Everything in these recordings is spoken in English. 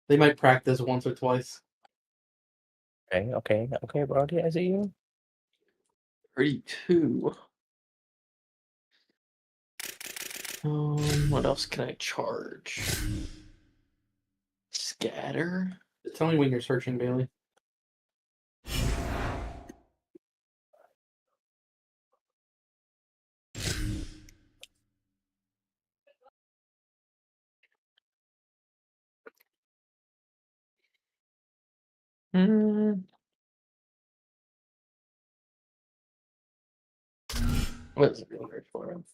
They might practice once or twice. Okay, Brody, I see you. 32. What else can I charge? Scatter? Tell me when you're searching, Bailey. What is it going for him?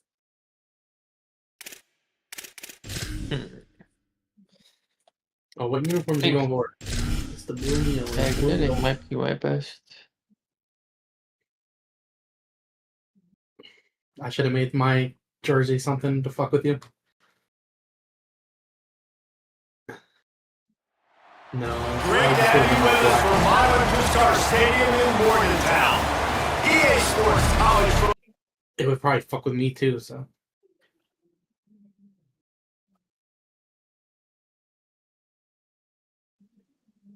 Oh, what uniform do you going for? It's the blue and yellow. Magnetic might be my best. I should have made my jersey something to fuck with you. No. Great to have you with us from Milan Two-Star Stadium in Morgantown. EA Sports College Football. It would probably fuck with me too, so.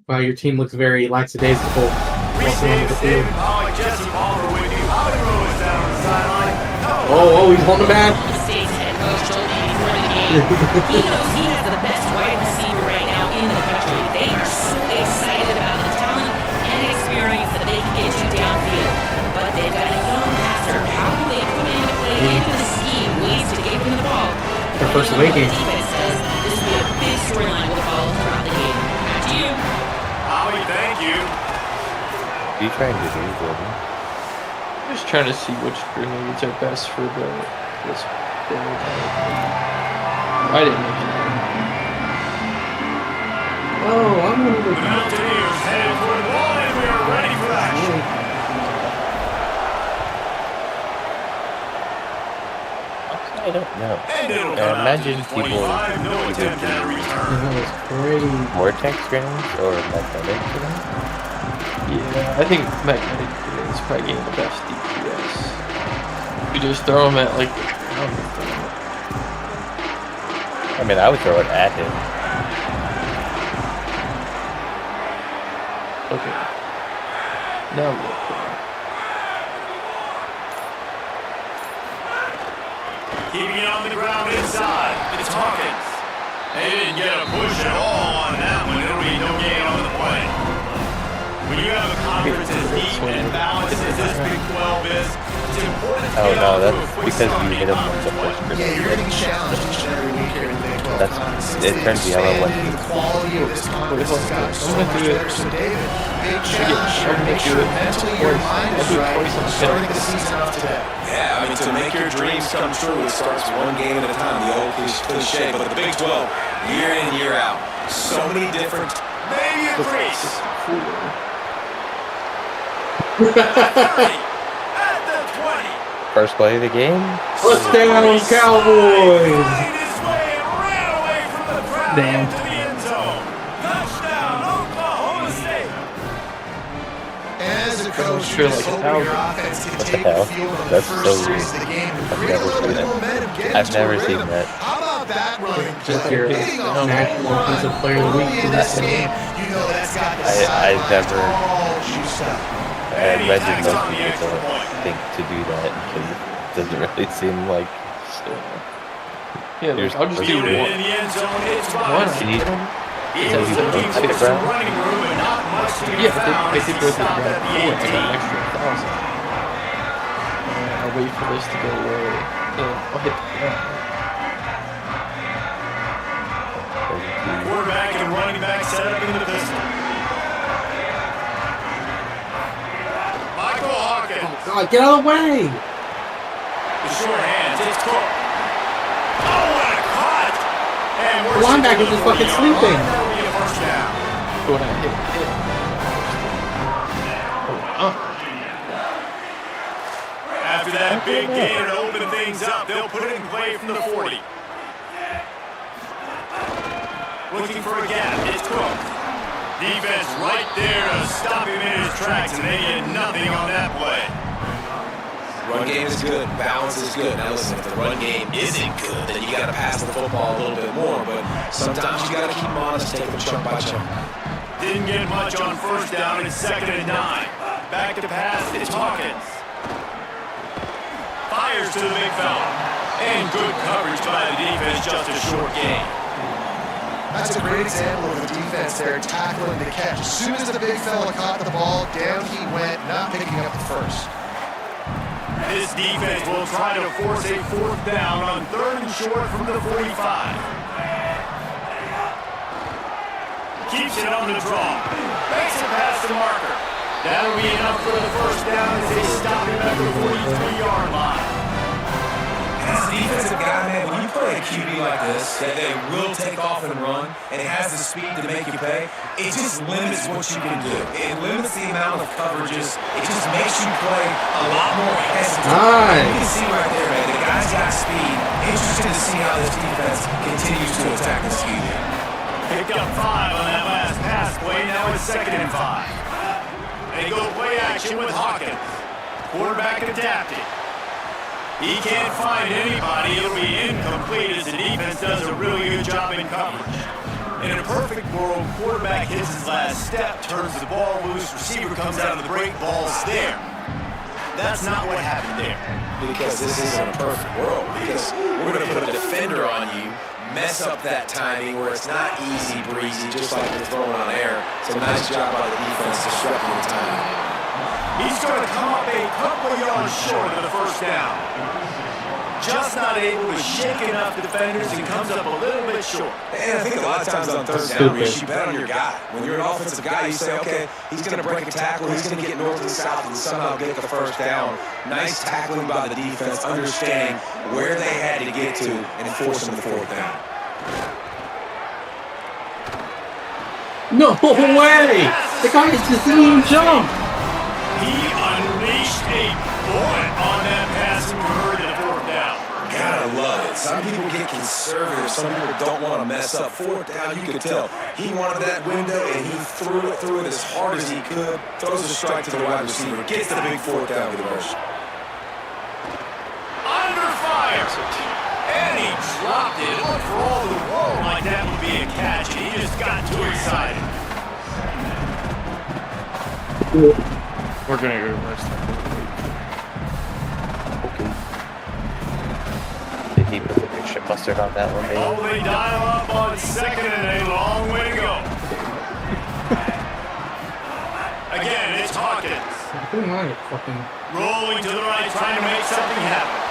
Wow, your team looks very lackadaisical. Jesse Palmer with you. Howie Rose down on the sideline. Oh, he's holding back. State's head coach told me before the game. He knows he has the best wide receiver right now in the country. They are so excited about the talent and experience that they can get you downfield. But they've got a young passer. How do they put into play into the scheme ways to get him the ball? Their first away game. Defense says this will be a big storyline we'll follow throughout the game. Back to you. Howie, thank you. What are you trying to do, Gordon? I'm just trying to see which grenades are best for this build. I didn't make it. Oh, I'm gonna The Mountaineers headed for the ball, and we are ready for action. I don't know. And it'll come out Imagine to people 25, no attempt at a return. That was crazy. vortex grenades or magnetic grenades? Yeah, I think magnetic grenades probably getting the best DPS. You just throw them at like the ground. I mean, I would throw it at him. Okay. Now look. Keeping it on the ground inside. It's Hawkins. They didn't get a push at all on that one. There'll be no gain on the play. When you have a conference as deep and balanced as this Big 12 is, it's important to Oh get no, off to a that's quick because start. you hit him with the first Yeah, grenade. you're getting challenged each and every week here in the Big 12. That's- honestly. it turns yellow when The quality of this conference has gotten so I'm gonna much do it. better. So, David, big challenge here. I'm gonna Make do sure it mentally twice. your mind I'll is do it right. twice on the Starting field. the season off today. Yeah, I mean, to make your dreams come true, it starts one game at a time. The old cliche, but the Big 12, year in, year out. So many different, maybe a crease. At the 20. First play of the game? Let's down, Cowboys! Damn. Touchdown, Oklahoma State. As a coach, Sure, you're just like a hoping your thousand. offense can What the take hell? the field on the That's first so series weird. of the game and I've create a never little seen bit of that. momentum, get I've into a never seen rhythm. that. How about that running Just play? your Hitting on national home offensive run player of the week early for in this this game. You know that's got the I've sidelines never- all juiced up. I imagine most people don't think to do that because it doesn't really seem like. Yeah, Here's I'll just the do first Fielded one. in the end zone, it's One. Robinson. Can you- Eagles you looking don't to take get it some back? running room and not much to be Yeah, found they as did he both stopped round at the four. I got 18. an extra 1,000. I'll wait for this to go away. I'll hit the ground. Quarterback and running back set up in the pistol. Michael Hawkins. God, get out of the way! The short hands. It's Cook. Oh, what a cut! And The linebacker's just fucking sleeping. That'll be a first down. When I hit. After that big gain to open things up, they'll put it in play from the 40. Looking for a gap. It's Cook. Defense right there to stop him in his tracks, and they get nothing on that play. Run game is good. Balance is good. Now listen, if the run game isn't good, then you got to pass the football a little bit more. But sometimes you got to keep them honest, take them chunk by chunk. Didn't get much on first down. It's 2nd and 9. Back to pass. It's Hawkins. Fires to the big fella. And good coverage by the defense. Just a short gain. That's a great example of the defense there tackling the catch. As soon as the big fella caught the ball, down he went, not picking up the first. This defense will try to force a 4th down on 3rd and short from the 45. Keeps it on the draw. Makes it past the marker. That'll be enough for the first down as they stop him at the 43-yard line. As a defensive guy, man, when you play a QB like this, that they will take off and run, and it has the speed to make you pay, it just limits what you can do. It limits the amount of coverages. It just makes you play a lot more hesitant. Nice. You can see right there, man, the guy's got speed. Interesting to see how this defense continues to attack the speed here. Picked up 5 on that last pass play. Now it's 2nd and 5. They go play action with Hawkins. Quarterback adapted. He can't find anybody. It'll be incomplete as the defense does a really good job in coverage. In a perfect world, quarterback hits his last step, turns the ball loose, receiver comes out of the break, ball's there. That's not what happened there. Because this isn't a perfect world. Because we're going to put a defender on you, mess up that timing where it's not easy breezy, just like we're throwing on air. It's a nice job by the defense disrupting the timing. He's going to come up a couple yards short of the first down. Just not able to shake enough defenders and comes up a little bit short. And I think a lot of times on 3rd down, Reese, you bet on your guy. When you're an offensive guy, you say, okay, he's going to break a tackle, he's going to get north and south and somehow get the first down. Nice tackling by the defense, understanding where they had to get to and forcing the 4th down. No way! The guy just didn't even jump! He unleashed a bullet on that pass and converted a 4th down. Gotta love it. Some people get conservative. Some people don't want to mess up. 4th down, you could tell. He wanted that window, and he threw it as hard as he could. Throws a strike to the wide receiver. Gets the big 4th down conversion. Under fire. And he dropped it. It looked for all the world like that would be a catch, and he just got too excited. We're gonna go reverse that. Okay. Did he put the picture mustard on that one, maybe? Oh, they dial up on 2nd and a long way to go. Again, it's Hawkins. Who am I? Fucking. Rolling to the right, trying to make something happen.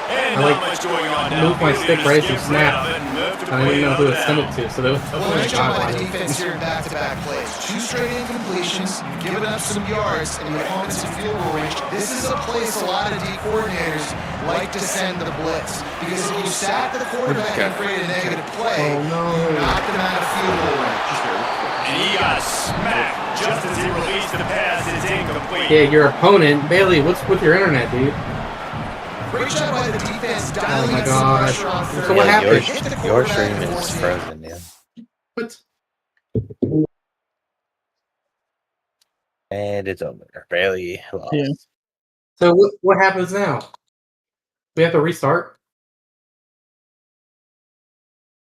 And I like not much going on now. moved my stick right as you snap. I didn't even know who to send it to, so that was Well, nice job by the defense here in back-to-back plays. 2 straight incompletions, you've given up some yards, and the opponent's in field goal range. This is a place a lot of D coordinators like to send the blitz. Because if you sack the quarterback and create a negative play, you knock them out of field goal range. And he got smacked just as he released the pass. It's incomplete. Yeah, your opponent. Bailey, what's with your internet, dude? Great job by the defense Oh dialing my in some god. pressure on third. So what Yeah, happened? Hit the Your quarterback stream and is force it. frozen, yeah. What? And it's over. Barely lost. Yeah. So what happens now? We have to restart?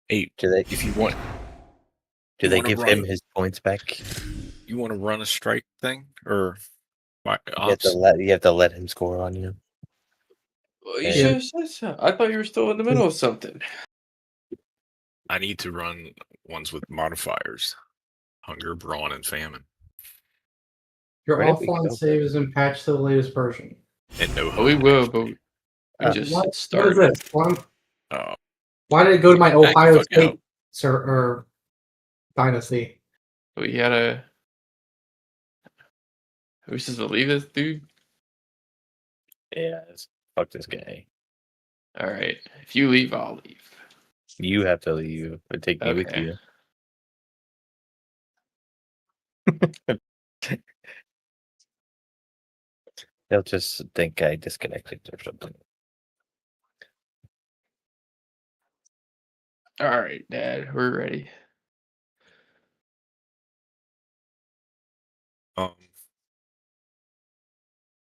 Do they, If you want, do they wanna give run- him his points back? you want to run a strike thing or You have to let him score on you. Well, you Yeah. should have said so. I thought you were still in the middle of something. I need to run ones with modifiers: hunger, brawn, and famine, Your Where did we offline go? save is in patch to the latest version. and no. Oh, we will, but we just What is started. this? Uh, Why did it go to my Back the Ohio fuck State out. or Dynasty? We gotta. Are we supposed to leave this dude? Yeah, fuck this guy. All right. If you leave, I'll leave. You have to leave and take me with Okay. you. They'll just think I disconnected or something. All right, Dad. We're ready.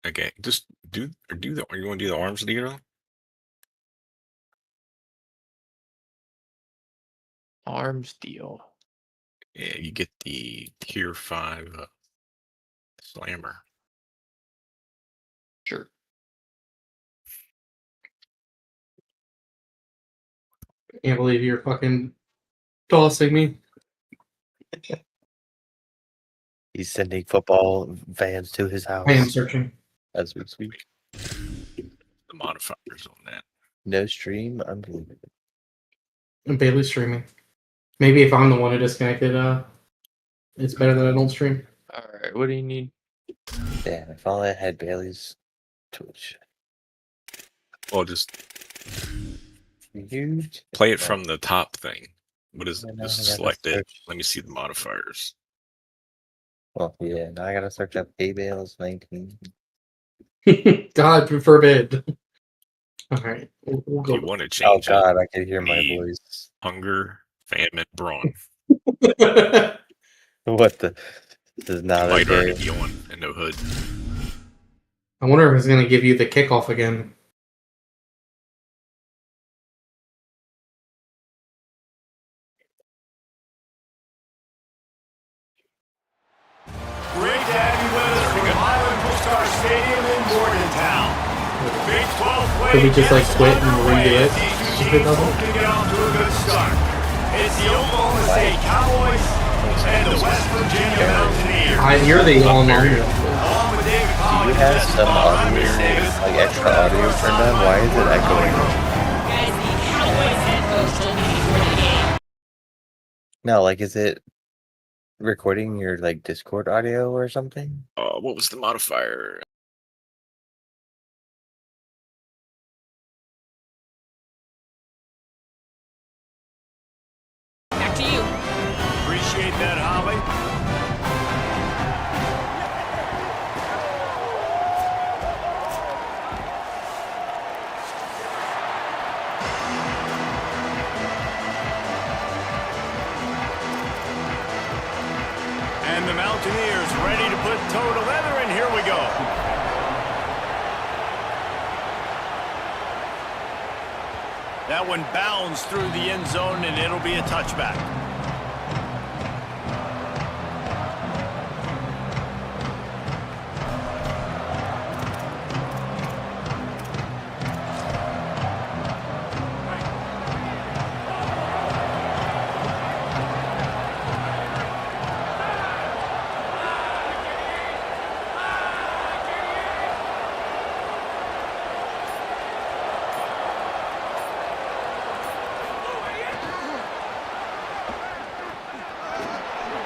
okay, just do the. Are you want to do the arms deal? Arms deal. Yeah, you get the tier 5 slammer. Sure. Can't believe you're fucking tossing me. He's sending football fans to his house I am searching. as we speak. The modifiers on that. No stream, unbelievable. And Bailey's streaming. Maybe if I'm the one who disconnected, it's better that I don't stream. All right. What do you need? Damn, if all I had Bailey's Twitch. Well, just Huge. play it from the top thing. What is I it? know, Just I gotta select it. search. Let me see the modifiers. Well, yeah, now I gotta search up Bales 19. God forbid. All right, we'll If you go. want to Oh change god, I can hear my the- voice. hunger, famine, brawn. What the? This is not Might already okay. be on and no hood. I wonder if it's going to give you the kickoff again. Great to have you with us from Highland Star Stadium in Morgantown. Big 12 play Could we just, like, gets quit and underway redo it? as these If it teams doesn't? hope to get off to a good start. It's the Oklahoma State Cowboys and the West Virginia Mountaineers. You're the online. Along with David Do Collins, you have some I'm audio, Chris Davis. like extra audio turned on? Why is it echoing? Guys, the Cowboys head coach told me before the game. No, like, is it recording your like Discord audio or something? What was the modifier? Back to you. Appreciate that, Holly. And the Mountaineers ready to put toe to leather, and here we go. That one bounds through the end zone, and it'll be a touchback.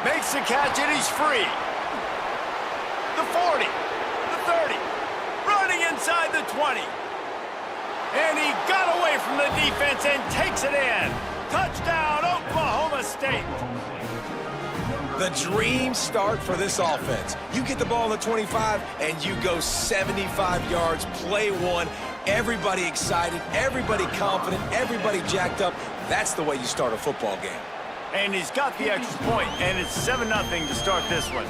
Makes the catch, and he's free. The 40, the 30, running inside the 20. And he got away from the defense and takes it in. Touchdown, Oklahoma State. The dream start for this offense. You get the ball on the 25 and you go 75 yards, play one. Everybody excited, everybody confident, everybody jacked up. That's the way you start a football game. And he's got the extra point, and it's 7-0 to start this one.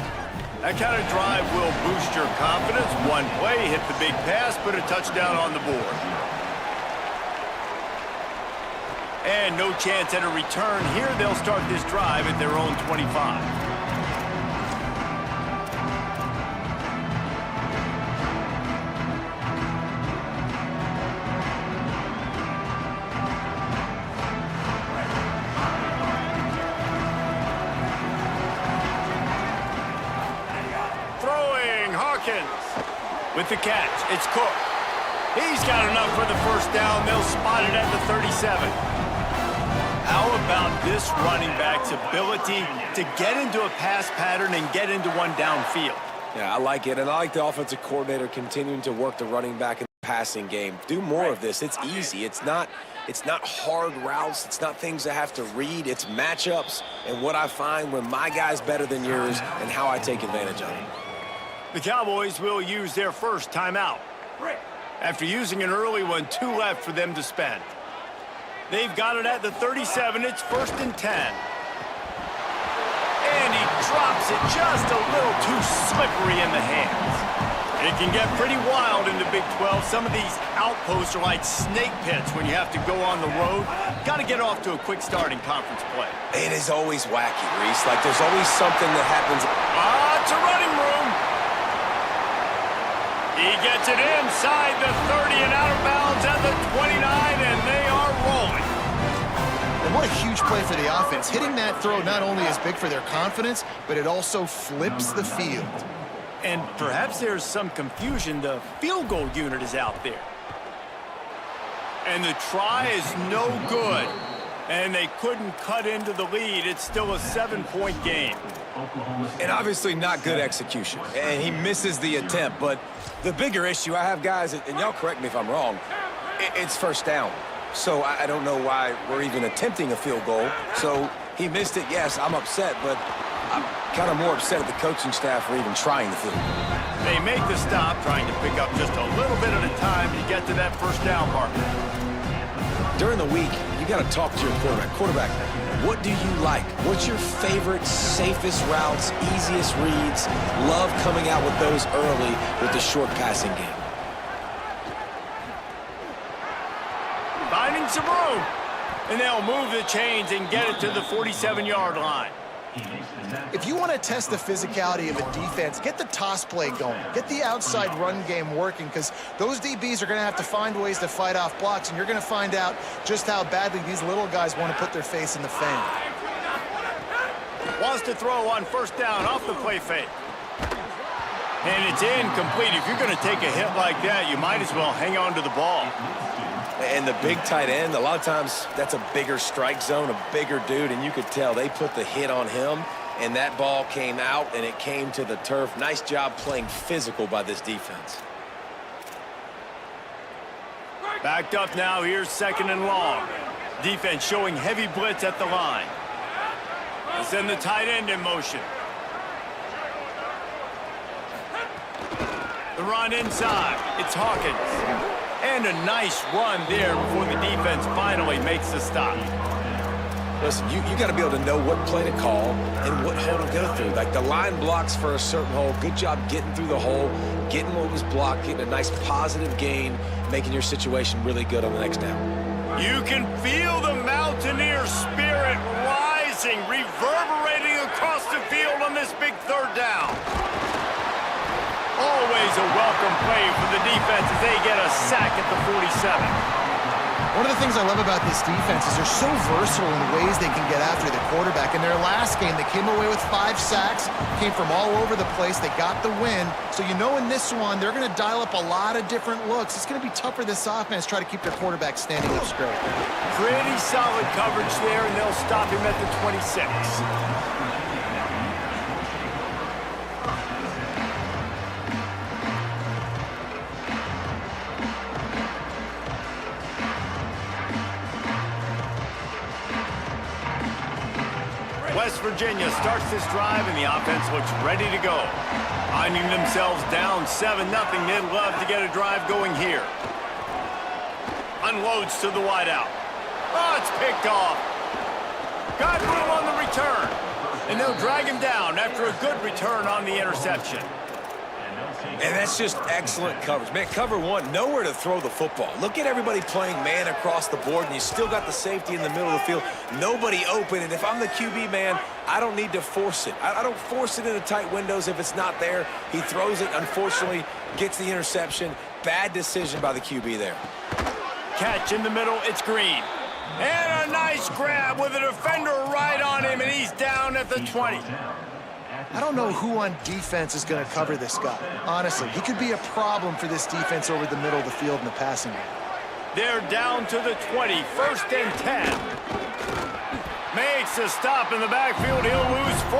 That kind of drive will boost your confidence. One play, hit the big pass, put a touchdown on the board. And no chance at a return here. They'll start this drive at their own 25. Throwing, Hawkins with the catch. It's Cook. He's got enough for the first down. They'll spot it at the 37. How about this running back's ability to get into a pass pattern and get into one downfield? Yeah, I like it, and I like the offensive coordinator continuing to work the running back in the passing game. Do more of this. It's easy. It's not hard routes. It's not things I have to read. It's matchups and what I find when my guy's better than yours and how I take advantage of it. The Cowboys will use their first timeout. After using an early one, 2 left for them to spend. They've got it at the 37. It's 1st and 10. And he drops it just a little too slippery in the hands. It can get pretty wild in the Big 12. Some of these outposts are like snake pits when you have to go on the road. Got to get off to a quick start in conference play. It is always wacky, Reese. Like, there's always something that happens. It's a running room. He gets it inside the 30 and out of bounds at the 29, and they are rolling. And what a huge play for the offense. Hitting that throw not only is big for their confidence, but it also flips the field. And perhaps there's some confusion. The field goal unit is out there. And the try is no good. And they couldn't cut into the lead. It's still a 7-point game. And obviously not good execution. And he misses the attempt. But the bigger issue I have, guys, and y'all correct me if I'm wrong, it's first down. So I don't know why we're even attempting a field goal. So he missed it. Yes, I'm upset, but I'm kind of more upset at the coaching staff for even trying the field goal. They make the stop, trying to pick up just a little bit at a time to get to that first down marker. During the week, you got to talk to your quarterback. Quarterback, what do you like? What's your favorite, safest routes, easiest reads? Love coming out with those early with the short passing game. Finding some room. And they'll move the chains and get it to the 47-yard line. If you want to test the physicality of a defense, get the toss play going. Get the outside run game working, because those DBs are going to have to find ways to fight off blocks, and you're going to find out just how badly these little guys want to put their face in the fan. Wants to throw on first down off the play fake. And it's incomplete. If you're going to take a hit like that, you might as well hang on to the ball. And the big tight end, a lot of times that's a bigger strike zone, a bigger dude, and you could tell they put the hit on him, and that ball came out, and it came to the turf. Nice job playing physical by this defense. Backed up now, here's second and long. Defense showing heavy blitz at the line. They send the tight end in motion. The run inside, it's Hawkins. And a nice run there before the defense finally makes the stop. Listen, you got to be able to know what play to call and what hole to go through. Like, the line blocks for a certain hole. Good job getting through the hole, getting what was blocked, getting a nice positive gain, making your situation really good on the next down. You can feel the Mountaineer spirit rising, reverberating across the field on this big third down. Always a welcome play for the defense as they get a sack at the 47. One of the things I love about this defense is they're so versatile in the ways they can get after the quarterback. In their last game, they came away with 5 sacks, came from all over the place. They got the win. So you know in this one, they're going to dial up a lot of different looks. It's going to be tough for this offense to try to keep their quarterback standing up straight. Pretty solid coverage there, and they'll stop him at the 26. West Virginia starts this drive, and the offense looks ready to go. Finding themselves down 7-0, they'd love to get a drive going here. Unloads to the wideout. Oh, it's picked off. Got room on the return. And they'll drag him down after a good return on the interception. And that's just excellent coverage. Man, cover one, nowhere to throw the football. Look at everybody playing man across the board, and you still got the safety in the middle of the field. Nobody open, and if I'm the QB, man, I don't need to force it. I don't force it into tight windows if it's not there. He throws it, unfortunately, gets the interception. Bad decision by the QB there. Catch in the middle, it's Green. And a nice grab with a defender right on him, and he's down at the 20. I don't know who on defense is going to cover this guy. Honestly, he could be a problem for this defense over the middle of the field in the passing game. They're down to the 20, first and 10. Makes a stop in the backfield, he'll lose 4.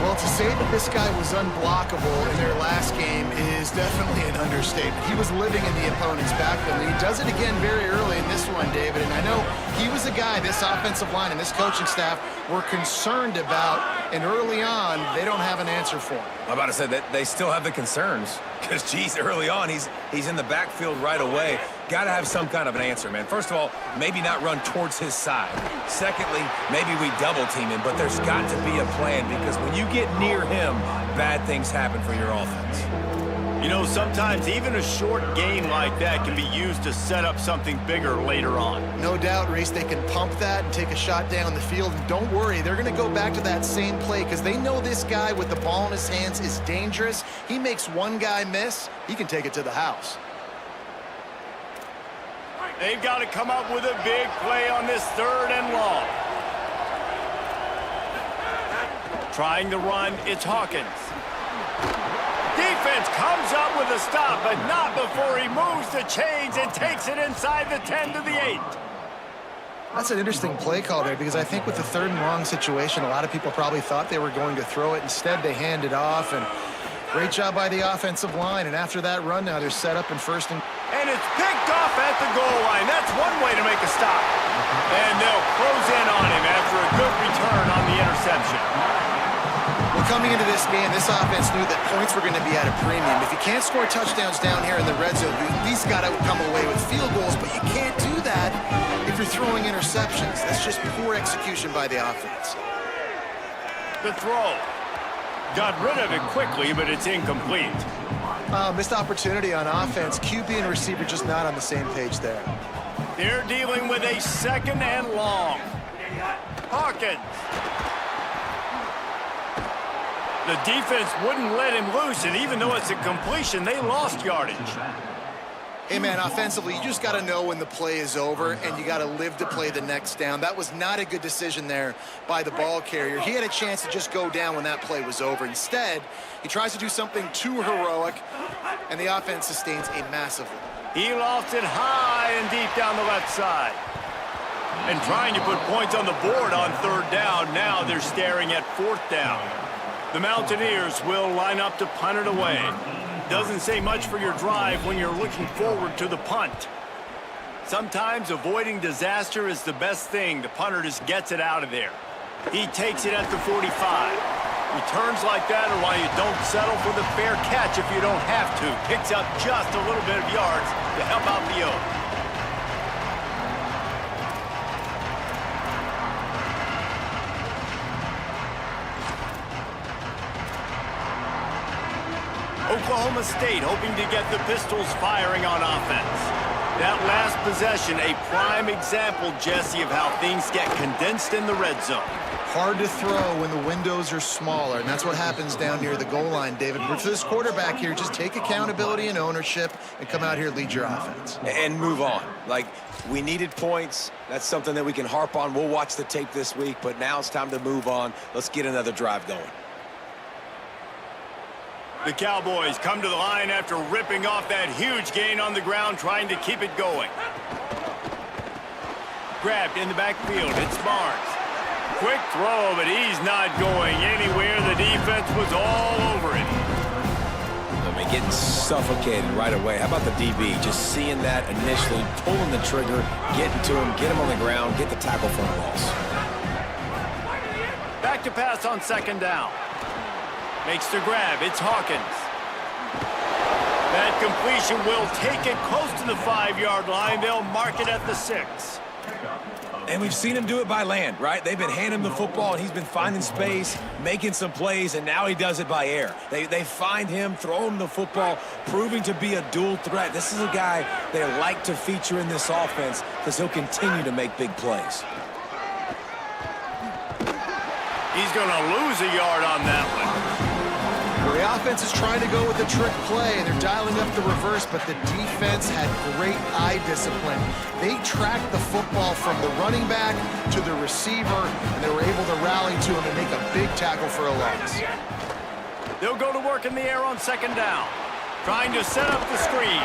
Well, to say that this guy was unblockable in their last game is definitely an understatement. He was living in the opponent's backfield, and he does it again very early in this one, David. And I know he was a guy this offensive line and this coaching staff were concerned about, and early on, they don't have an answer for him. I'm about to say that they still have the concerns because, geez, early on, he's in the backfield right away. Got to have some kind of an answer, man. First of all, maybe not run towards his side. Secondly, maybe we double team him, but there's got to be a plan because when you get near him, bad things happen for your offense. You know, sometimes even a short game like that can be used to set up something bigger later on. No doubt, Reese, they can pump that and take a shot down the field. And don't worry, they're going to go back to that same play because they know this guy with the ball in his hands is dangerous. He makes one guy miss, he can take it to the house. They've got to come up with a big play on this 3rd and long. Trying to run, it's Hawkins. Defense comes up with a stop, but not before he moves the chains and takes it inside the 10 to the 8. That's an interesting play call there because I think with the 3rd and long situation, a lot of people probably thought they were going to throw it. Instead, they hand it off, and great job by the offensive line. And after that run now, they're set up in 1st and... And it's picked off at the goal line. That's one way to make a stop. And they'll close in on him after a good return on the interception. Well, coming into this game, this offense knew that points were going to be at a premium. If you can't score touchdowns down here in the red zone, you at least got to come away with field goals, but you can't do that if you're throwing interceptions. That's just poor execution by the offense. The throw. Got rid of it quickly, but it's incomplete. Missed opportunity on offense. QB and receiver just not on the same page there. They're dealing with a 2nd and long. Hawkins. The defense wouldn't let him loose, and even though it's a completion, they lost yardage. Hey, man, offensively, you just got to know when the play is over, and you got to live to play the next down. That was not a good decision there by the ball carrier. He had a chance to just go down when that play was over. Instead, he tries to do something too heroic, and the offense sustains a massive lead. He lost it high and deep down the left side. And trying to put points on the board on 3rd down, now they're staring at 4th down. The Mountaineers will line up to punt it away. Doesn't say much for your drive when you're looking forward to the punt. Sometimes avoiding disaster is the best thing. The punter just gets it out of there. He takes it at the 45. Returns like that are why you don't settle for the fair catch if you don't have to. Picks up just a little bit of yards to help out the Oaks. Oklahoma State hoping to get the Pistols firing on offense. That last possession, a prime example, Jesse, of how things get condensed in the red zone. Hard to throw when the windows are smaller, and that's what happens down near the goal line, David. But for this quarterback here, just take accountability and ownership and come out here and lead your offense. And move on. Like, we needed points. That's something that we can harp on. We'll watch the tape this week, but now it's time to move on. Let's get another drive going. The Cowboys come to the line after ripping off that huge gain on the ground, trying to keep it going. Grabbed in the backfield, it's Barnes. Quick throw, but he's not going anywhere. The defense was all over it. I mean, getting suffocated right away. How about the DB? Just seeing that initially, pulling the trigger, getting to him, get him on the ground, get the tackle for a loss. Back to pass on 2nd down. Makes the grab. It's Hawkins. That completion will take it close to the 5-yard line. They'll mark it at the 6. And we've seen him do it by land, right? They've been handing him the football, and he's been finding space, making some plays, and now he does it by air. They find him, throw him the football, proving to be a dual threat. This is a guy they like to feature in this offense because he'll continue to make big plays. He's going to lose a yard on that one. The offense is trying to go with a trick play, and they're dialing up the reverse, but the defense had great eye discipline. They tracked the football from the running back to the receiver, and they were able to rally to him and make a big tackle for a loss. They'll go to work in the air on 2nd down, trying to set up the screen.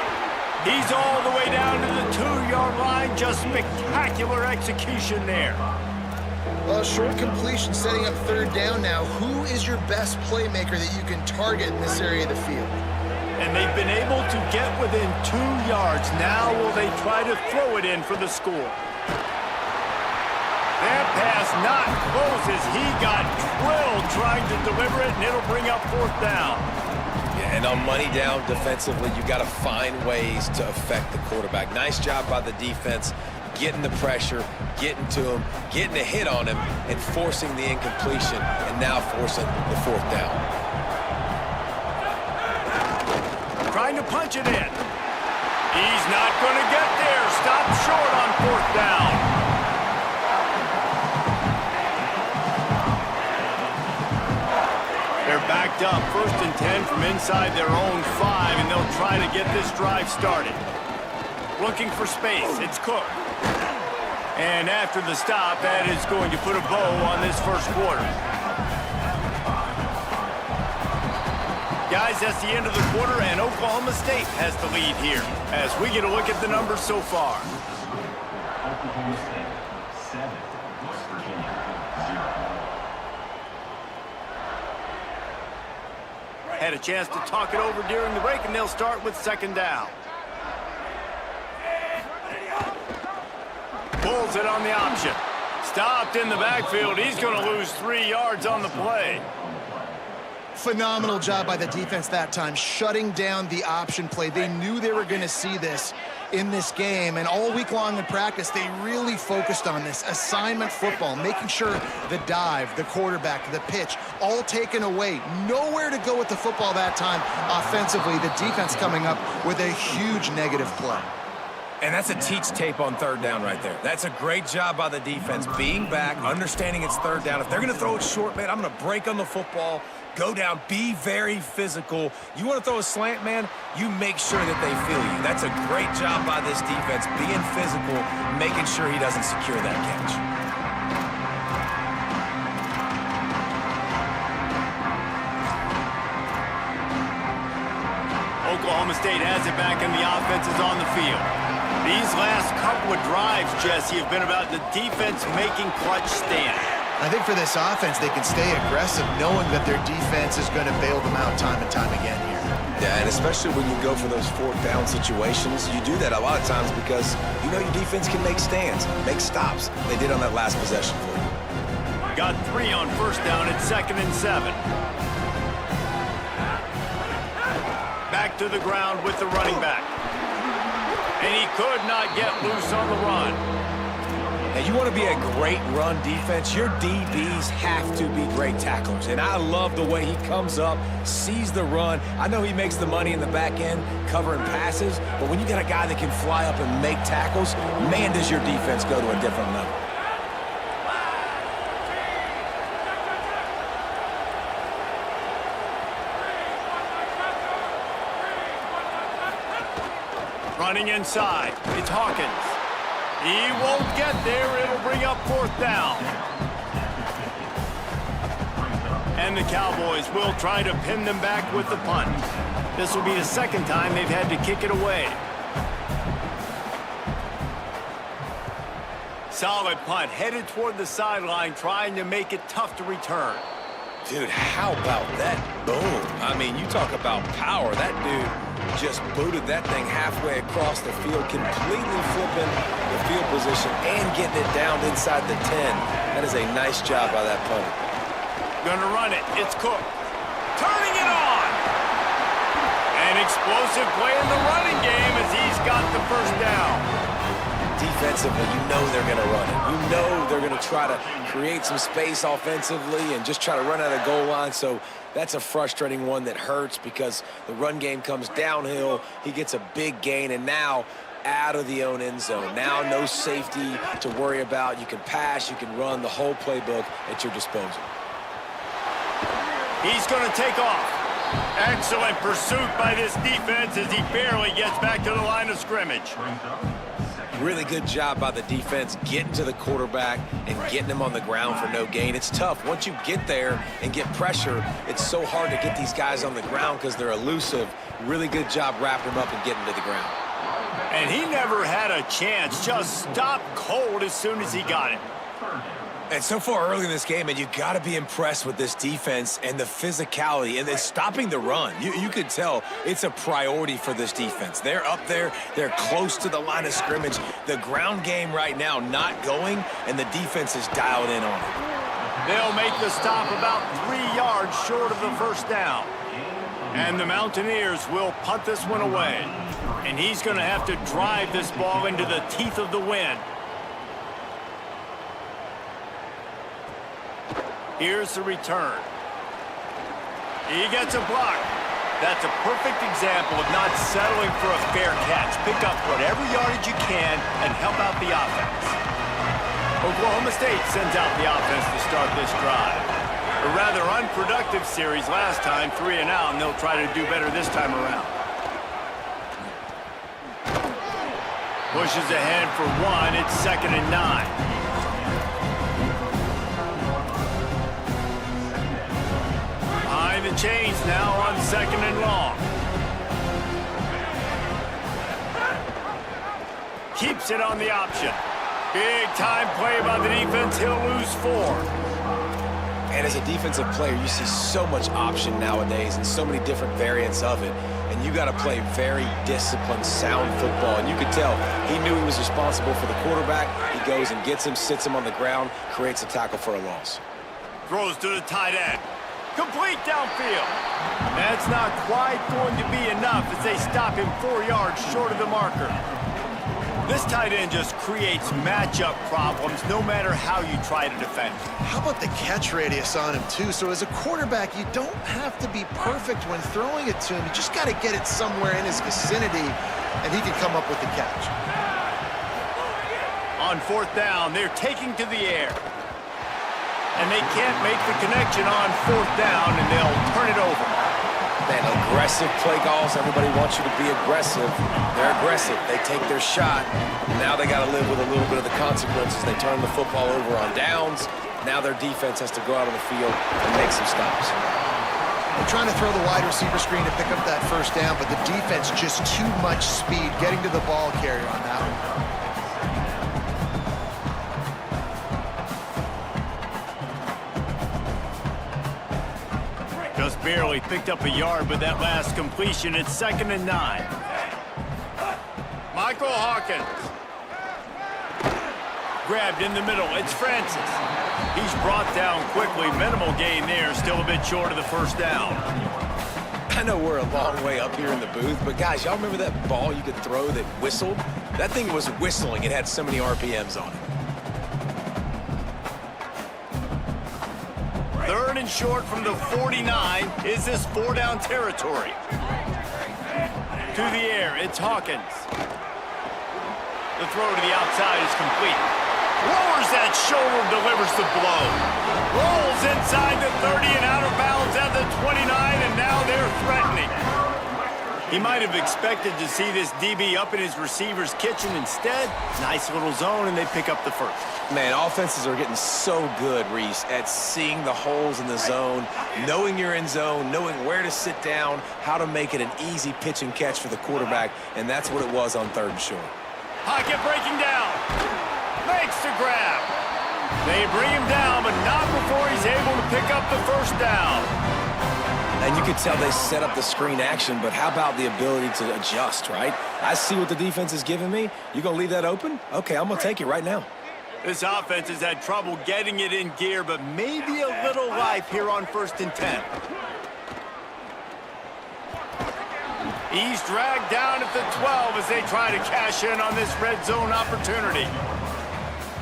He's all the way down to the 2-yard line. Just spectacular execution there. Short completion setting up 3rd down now. Who is your best playmaker that you can target in this area of the field? And they've been able to get within 2 yards. Now will they try to throw it in for the score? That pass not close as he got drilled trying to deliver it, and it'll bring up 4th down. Yeah, and on money down defensively, you got to find ways to affect the quarterback. Nice job by the defense. Getting the pressure, getting to him, getting a hit on him, and forcing the incompletion, and now forcing the 4th down. trying to punch it in. He's not going to get there. Stop short on 4th down. They're backed up, 1st and 10 from inside their own 5, and they'll try to get this drive started. Looking for space, it's Cook. And after the stop, that is going to put a bow on this first quarter. Guys, that's the end of the quarter, and Oklahoma State has the lead here as we get a look at the numbers so far. Oklahoma State 7, West Virginia 0. Had a chance to talk it over during the break, and they'll start with 2nd down. Pulls it on the option. Stopped in the backfield. He's going to lose 3 yards on the play. Phenomenal job by the defense that time, shutting down the option play. They knew they were going to see this in this game, and all week long in practice, they really focused on this assignment football, making sure the dive, the quarterback, the pitch, all taken away. Nowhere to go with the football that time offensively. The defense coming up with a huge negative play. And that's a teach tape on 3rd down right there. That's a great job by the defense, being back, understanding it's 3rd down. If they're going to throw it short, man, I'm going to break on the football, go down, be very physical. You want to throw a slant, man, you make sure that they feel you. That's a great job by this defense, being physical, making sure he doesn't secure that catch. Oklahoma State has it back, and the offense is on the field. These last couple of drives, Jesse, have been about the defense making clutch stand. I think for this offense, they can stay aggressive knowing that their defense is going to bail them out time and time again here. Yeah, and especially when you go for those 4th down situations, you do that a lot of times because you know your defense can make stands, make stops. They did on that last possession for you. Got 3 on 1st down at 2nd and 7. Back to the ground with the running back. And he could not get loose on the run. Now, you want to be a great run defense, your DBs have to be great tacklers. And I love the way he comes up, sees the run. I know he makes the money in the back end covering passes, but when you got a guy that can fly up and make tackles, man, does your defense go to a different level. Running inside, it's Hawkins. He won't get there, it'll bring up 4th down. And the Cowboys will try to pin them back with the punt. This will be the 2nd time they've had to kick it away. Solid punt, headed toward the sideline, trying to make it tough to return. Dude, how about that boom? I mean, you talk about power. That dude just booted that thing halfway across the field, completely flipping the field position and getting it down inside the 10. That is a nice job by that punter. Gonna run it. It's Cook. Turning it on! An explosive play in the running game as he's got the 1st down. Defensively, you know they're going to run it. You know they're going to try to create some space offensively and just try to run out of goal line. So that's a frustrating one that hurts because the run game comes downhill. He gets a big gain, and now out of the own end zone. Now no safety to worry about. You can pass, you can run, the whole playbook at your disposal. He's going to take off. Excellent pursuit by this defense as he barely gets back to the line of scrimmage. Really good job by the defense getting to the quarterback and getting him on the ground for no gain. It's tough. Once you get there and get pressure, it's so hard to get these guys on the ground because they're elusive. Really good job wrapping him up and getting to the ground. And he never had a chance. Just stopped cold as soon as he got it. And so far early in this game, and you got to be impressed with this defense and the physicality and stopping the run. You can tell it's a priority for this defense. They're up there. They're close to the line of scrimmage. The ground game right now not going, and the defense is dialed in on it. They'll make the stop about 3 yards short of the 1st down. And the Mountaineers will punt this one away. And he's going to have to drive this ball into the teeth of the wind. Here's the return. He gets a block. That's a perfect example of not settling for a fair catch. Pick up whatever yardage you can and help out the offense. Oklahoma State sends out the offense to start this drive. A rather unproductive series last time, 3 and out, and they'll try to do better this time around. Pushes ahead for 1. It's 2nd and 9. Behind the chains now on 2nd and long. Keeps it on the option. Big time play by the defense. He'll lose 4. And as a defensive player, you see so much option nowadays and so many different variants of it. And you got to play very disciplined, sound football. And you could tell he knew he was responsible for the quarterback. He goes and gets him, sits him on the ground, creates a tackle for a loss. Throws to the tight end. Complete downfield. That's not quite going to be enough as they stop him 4 yards short of the marker. This tight end just creates matchup problems no matter how you try to defend. How about the catch radius on him, too? So as a quarterback, you don't have to be perfect when throwing it to him. You just got to get it somewhere in his vicinity, and he can come up with the catch. On 4th down, they're taking to the air. And they can't make the connection on 4th down, and they'll turn it over. Man, aggressive play calls. Everybody wants you to be aggressive. They're aggressive. They take their shot. Now they got to live with a little bit of the consequences. They turn the football over on downs. Now their defense has to go out on the field and make some stops. They're trying to throw the wide receiver screen to pick up that 1st down, but the defense just too much speed getting to the ball carrier on that one. Just barely picked up a yard with that last completion. It's 2nd and 9. Michael Hawkins. Grabbed in the middle. It's Francis. He's brought down quickly. Minimal gain there. Still a bit short of the 1st down. I know we're a long way up here in the booth, but guys, y'all remember that ball you could throw that whistled? That thing was whistling. It had so many RPMs on it. 3rd and short from the 49. Is this 4-down territory? To the air, it's Hawkins. The throw to the outside is complete. Lowers that shoulder, delivers the blow. Rolls inside the 30 and out of bounds at the 29, and now they're threatening. He might have expected to see this DB up in his receiver's kitchen. Instead, nice little zone, and they pick up the 1st. Man, offenses are getting so good, Reese, at seeing the holes in the zone, knowing you're in zone, knowing where to sit down, how to make it an easy pitch and catch for the quarterback, and that's what it was on 3rd and short. Pocket breaking down. Makes the grab. They bring him down, but not before he's able to pick up the 1st down. And you could tell they set up the screen action, but how about the ability to adjust, right? I see what the defense is giving me. You gonna leave that open? Okay, I'm gonna take it right now. This offense has had trouble getting it in gear, but maybe a little life here on 1st and 10. He's dragged down at the 12 as they try to cash in on this red zone opportunity.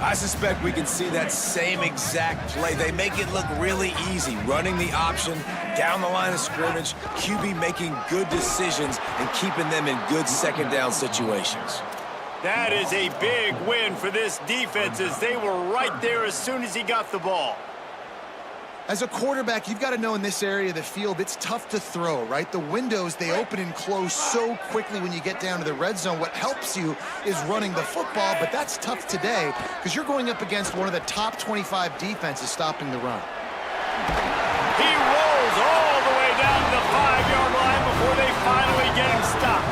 I suspect we can see that same exact play. They make it look really easy, running the option, down the line of scrimmage, QB making good decisions and keeping them in good 2nd down situations. That is a big win for this defense as they were right there as soon as he got the ball. As a quarterback, you've got to know in this area of the field, it's tough to throw, right? The windows, they open and close so quickly when you get down to the red zone. What helps you is running the football, but that's tough today because you're going up against one of the top 25 defenses stopping the run. He rolls all the way down to the 5-yard line before they finally get him stopped.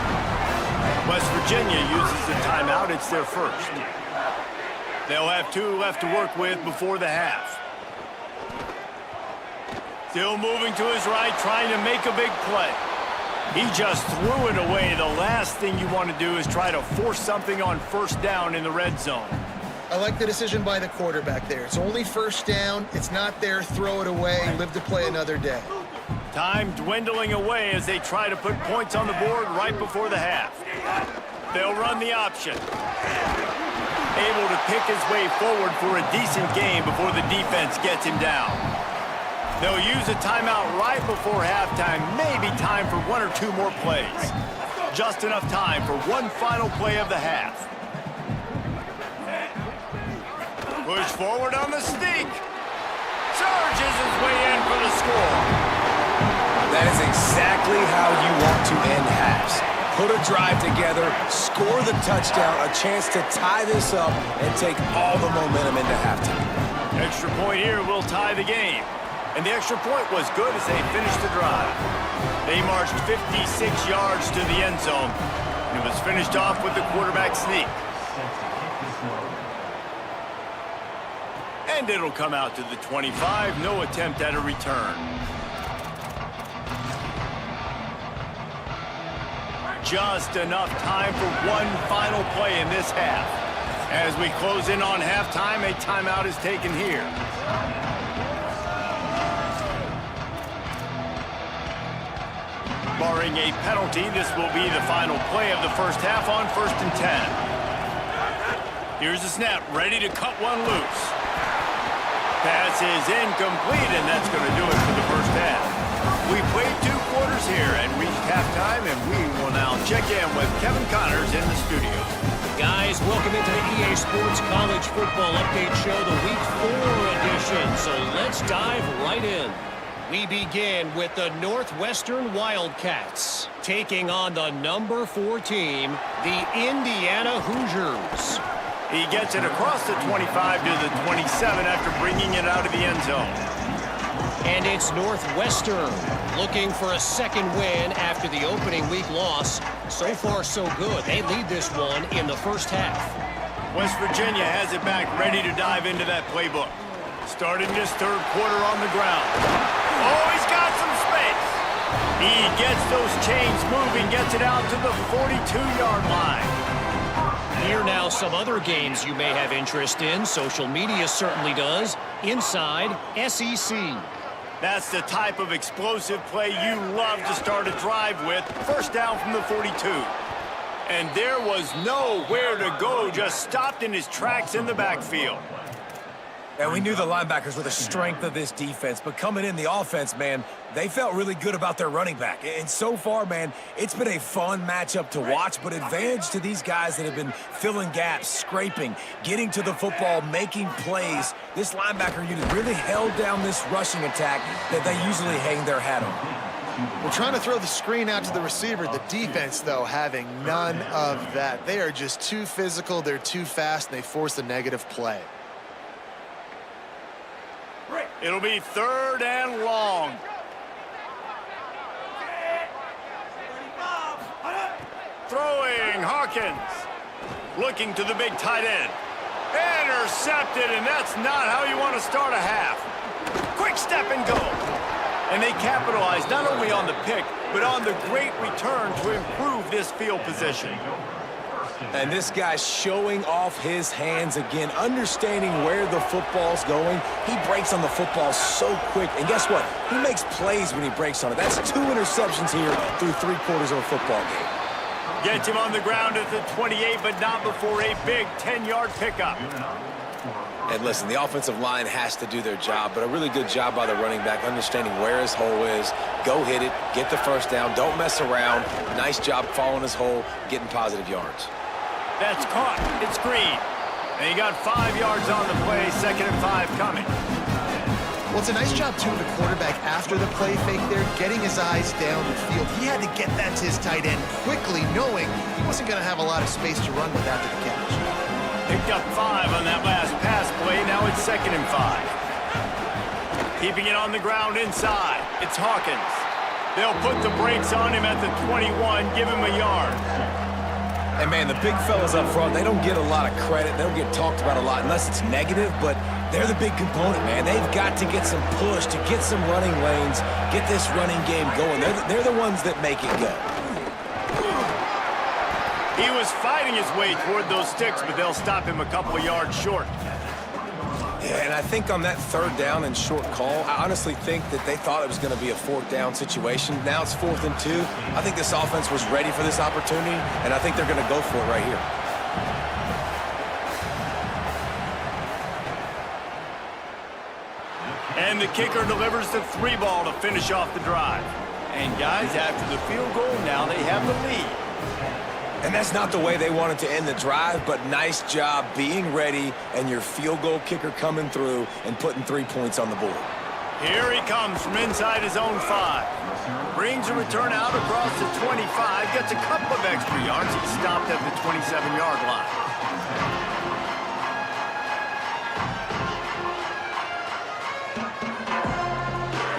West Virginia uses the timeout. It's their 1st. They'll have 2 left to work with before the half. Still moving to his right, trying to make a big play. He just threw it away. The last thing you want to do is try to force something on 1st down in the red zone. I like the decision by the quarterback there. It's only 1st down. It's not there. Throw it away. Live to play another day. Time dwindling away as they try to put points on the board right before the half. They'll run the option. Able to pick his way forward for a decent game before the defense gets him down. They'll use a timeout right before halftime, maybe time for 1 or 2 more plays. Just enough time for one final play of the half. Push forward on the sneak. Surges his way in for the score. That is exactly how you want to end halves. Put a drive together, score the touchdown, a chance to tie this up, and take all the momentum into halftime. Extra point here will tie the game. And the extra point was good as they finished the drive. They marched 56 yards to the end zone. And it was finished off with the quarterback sneak. And it'll come out to the 25. No attempt at a return. Just enough time for one final play in this half. As we close in on halftime, a timeout is taken here. Barring a penalty, this will be the final play of the first half on 1st and 10. Here's the snap, ready to cut one loose. Pass is incomplete, and that's going to do it for the first half. We played 2 quarters here and reached halftime, and we will now check in with Kevin Connors in the studio. Guys, welcome into the EA Sports College Football Update Show, the Week 4 edition. So let's dive right in. We begin with the Northwestern Wildcats taking on the number 4 team, the Indiana Hoosiers. He gets it across the 25 to the 27 after bringing it out of the end zone. And it's Northwestern looking for a second win after the opening week loss. So far, so good. They lead this one in the first half. West Virginia has it back, ready to dive into that playbook. Starting this 3rd quarter on the ground. Oh, he's got some space. He gets those chains moving, gets it out to the 42-yard line. Here now some other games you may have interest in. Social media certainly does. Inside SEC. That's the type of explosive play you love to start a drive with. First down from the 42. And there was nowhere to go, just stopped in his tracks in the backfield. And we knew the linebackers were the strength of this defense, but coming in the offense, man, they felt really good about their running back. And so far, man, it's been a fun matchup to watch, but advantage to these guys that have been filling gaps, scraping, getting to the football, making plays. This linebacker unit really held down this rushing attack that they usually hang their hat on. We're trying to throw the screen out to the receiver. The defense, though, having none of that. They are just too physical, they're too fast, and they force a negative play. It'll be 3rd and long. Throwing, Hawkins. Looking to the big tight end. Intercepted, and that's not how you want to start a half. Quick step and go. And they capitalized not only on the pick, but on the great return to improve this field position. And this guy's showing off his hands again, understanding where the football's going. He breaks on the football so quick. And guess what? He makes plays when he breaks on it. That's 2 interceptions here through 3 quarters of a football game. Gets him on the ground at the 28, but not before a big 10-yard pickup. And listen, the offensive line has to do their job, but a really good job by the running back, understanding where his hole is. Go hit it, get the first down, don't mess around. Nice job following his hole, getting positive yards. That's caught. It's Green. And he got 5 yards on the play, 2nd and 5 coming. Well, it's a nice job, too, of the quarterback after the play fake there, getting his eyes down the field. He had to get that to his tight end quickly, knowing he wasn't going to have a lot of space to run with after the catch. Picked up 5 on that last pass play. Now it's 2nd and 5. Keeping it on the ground inside. It's Hawkins. They'll put the brakes on him at the 21, give him a yard. And, man, the big fellas up front, they don't get a lot of credit. They don't get talked about a lot unless it's negative, but they're the big component, man. They've got to get some push, to get some running lanes, get this running game going. They're the ones that make it go. He was fighting his way toward those sticks, but they'll stop him a couple of yards short. Yeah, and I think on that 3rd down and short call, I honestly think that they thought it was going to be a 4th down situation. Now it's 4th and 2. I think this offense was ready for this opportunity, and I think they're going to go for it right here. And the kicker delivers the 3 ball to finish off the drive. And guys, after the field goal, now they have the lead. And that's not the way they wanted to end the drive, but nice job being ready and your field goal kicker coming through and putting 3 points on the board. Here he comes from inside his own 5. Brings a return out across the 25. Gets a couple of extra yards. He stopped at the 27-yard line.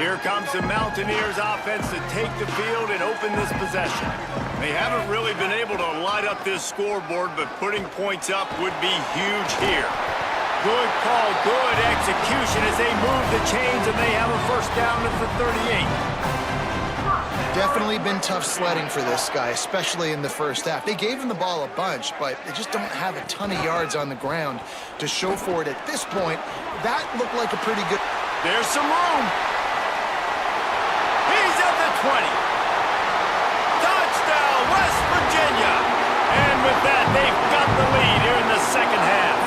Here comes the Mountaineers offense to take the field and open this possession. They haven't really been able to light up this scoreboard, but putting points up would be huge here. Good call, good execution as they move the chains, and they have a first down at the 38. Definitely been tough sledding for this guy, especially in the first half. They gave him the ball a bunch, but they just don't have a ton of yards on the ground to show for it at this point. That looked like a pretty good... There's some room. He's at the 20. Touchdown, West Virginia. And with that, they've got the lead here in the second half.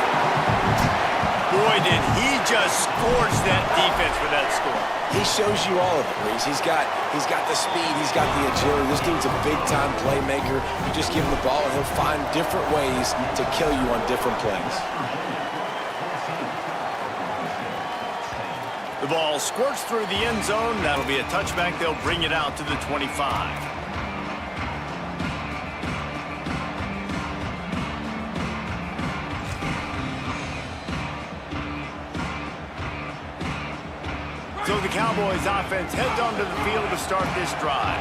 Boy, did he just scorch that defense for that score. He shows you all of it, Reese. He's got the speed, he's got the agility. This dude's a big-time playmaker. You just give him the ball, and he'll find different ways to kill you on different plays. The ball squirts through the end zone. That'll be a touchback. They'll bring it out to the 25. So the Cowboys offense heads onto the field to start this drive.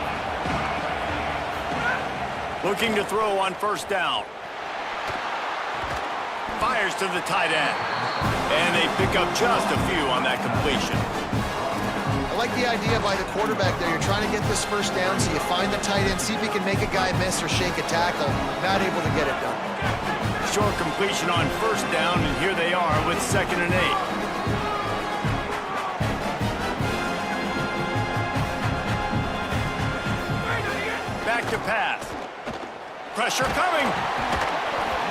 Looking to throw on first down. Fires to the tight end. And they pick up just a few on that completion. I like the idea by the quarterback there. You're trying to get this first down, so you find the tight end, see if he can make a guy miss or shake a tackle. Not able to get it done. Short completion on first down, and here they are with 2nd and 8. Back to pass. Pressure coming.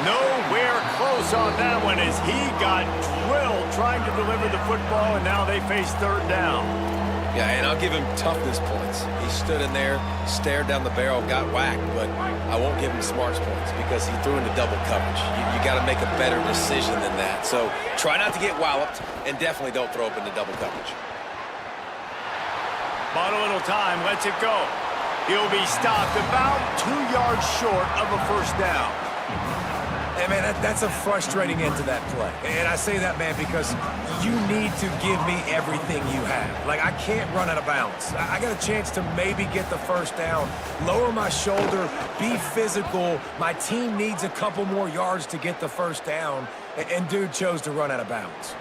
Nowhere close on that one as he got drilled trying to deliver the football, and now they face 3rd down. Yeah, and I'll give him toughness points. He stood in there, stared down the barrel, got whacked, but I won't give him smarts points because he threw into double coverage. You got to make a better decision than that. So try not to get walloped, and definitely don't throw up into double coverage. Bought a little time, lets it go. He'll be stopped about 2 yards short of a first down. Hey, man, that's a frustrating end to that play. And I say that, man, because you need to give me everything you have. Like, I can't run out of bounds. I got a chance to maybe get the first down, lower my shoulder, be physical. My team needs a couple more yards to get the first down, and dude chose to run out of bounds.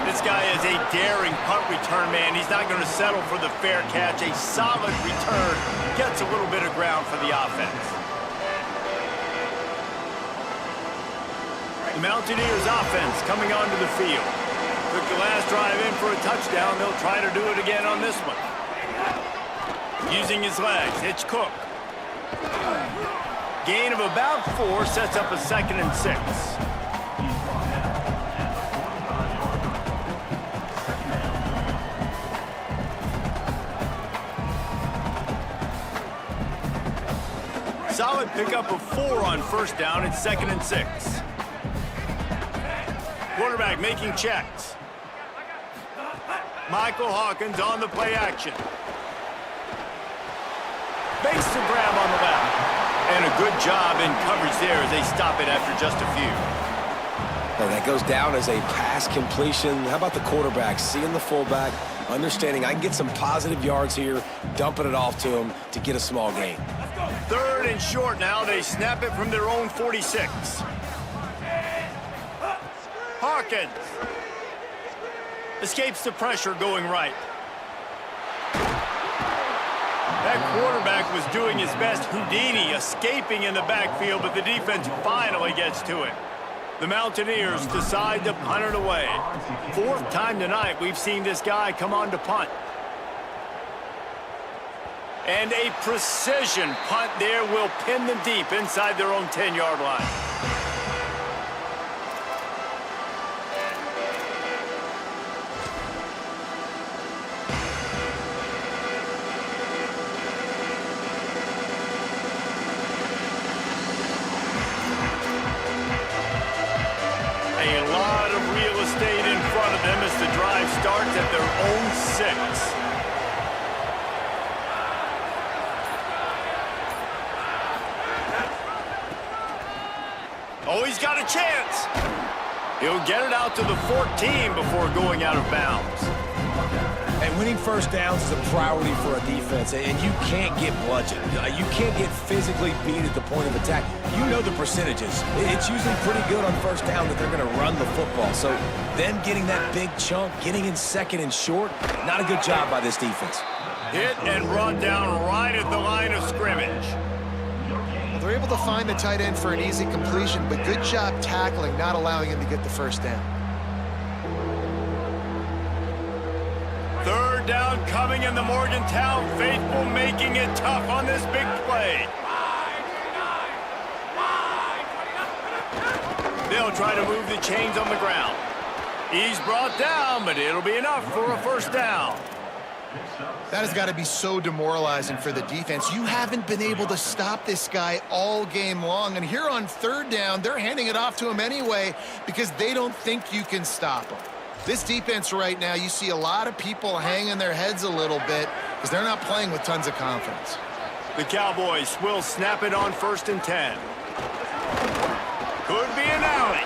This guy is a daring punt return man. He's not going to settle for the fair catch. A solid return gets a little bit of ground for the offense. The Mountaineers offense coming onto the field. Took the last drive in for a touchdown. They'll try to do it again on this one. Using his legs, it's Cook. Gain of about 4 sets up a 2nd and 6. Solid pickup of 4 on first down. It's 2nd and 6. Quarterback making checks. Michael Hawkins on the play action. Fakes the grab on the left. And a good job in coverage there as they stop it after just a few. And that goes down as a pass completion. How about the quarterback seeing the fullback, understanding I can get some positive yards here, dumping it off to him to get a small gain. 3rd and short now. They snap it from their own 46. Hawkins escapes the pressure going right. That quarterback was doing his best Houdini, escaping in the backfield, but the defense finally gets to it. The Mountaineers decide to punt it away. 4th time tonight we've seen this guy come on to punt. And a precision punt there will pin them deep inside their own 10-yard line. he's got a chance. He'll get it out to the 14 before going out of bounds. And winning first downs is a priority for a defense, and you can't get bludgeoned. You can't get physically beat at the point of attack. You know the percentages. It's usually pretty good on first down that they're going to run the football. So them getting that big chunk, getting in second and short, not a good job by this defense. Hit and brought down right at the line of scrimmage. Well, they're able to find the tight end for an easy completion, but good job tackling, not allowing him to get the first down. Third down coming in the Morgantown faithful, making it tough on this big play. They'll try to move the chains on the ground. He's brought down, but it'll be enough for a first down. That has got to be so demoralizing for the defense. You haven't been able to stop this guy all game long, and here on third down, they're handing it off to him anyway because they don't think you can stop him. This defense right now, you see a lot of people hanging their heads a little bit because they're not playing with tons of confidence. The Cowboys will snap it on 1st and 10. Could be an alley.